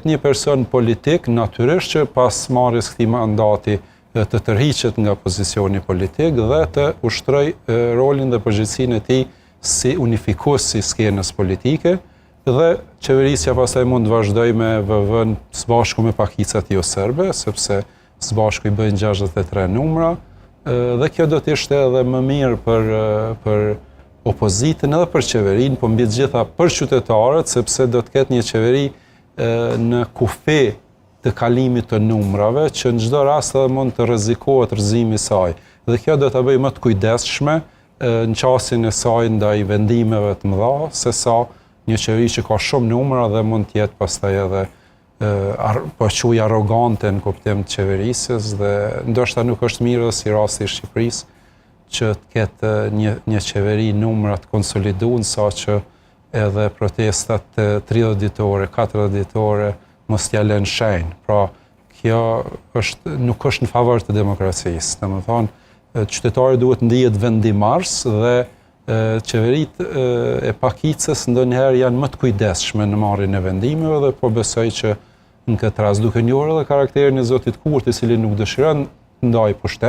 Një person politik, natyrisht që pas marrjes këtij mandati të tërhiqet nga pozicioni politik dhe të ushtroj rolin dhe përgjegjësinë e tij si unifikues i skenës politike dhe qeverisja pastaj mund të vazhdojë me VV-n së bashku me pakicat jo serbe, sepse së bashku i bëjnë 63 numra dhe kjo do të ishte edhe më mirë për opozitën edhe për qeverinë, po mbi të gjitha për qytetarët, sepse do të ketë një qeveri në kufi të kalimit të numrave, që në çdo rast edhe mund të rrezikohet rrëzimi i saj. Dhe kjo do ta bëjë më të kujdesshme në qasjen e saj ndaj vendimeve të mëdha, sesa një qeveri që ka shumë numra dhe mund të jetë pastaj edhe po quaj arrogante në kuptim të qeverisjes dhe ndoshta nuk është mirë si rasti i Shqipërisë që të ketë një qeveri numra të konsoliduar, saqë edhe protestat 30 ditore, 40 ditore mos t'ja lënë shenjë. Pra, kjo nuk është në favor të demokracisë. Domethënë, qytetari duhet ndihet vendimars dhe qeveritë e pakicës ndonjëherë janë më të kujdesshme në marrjen e vendimeve dhe po besoj që në këtë rast duke njohur edhe karakterin e Zotit Kurti, i cili nuk dëshiron ndaj pushtet,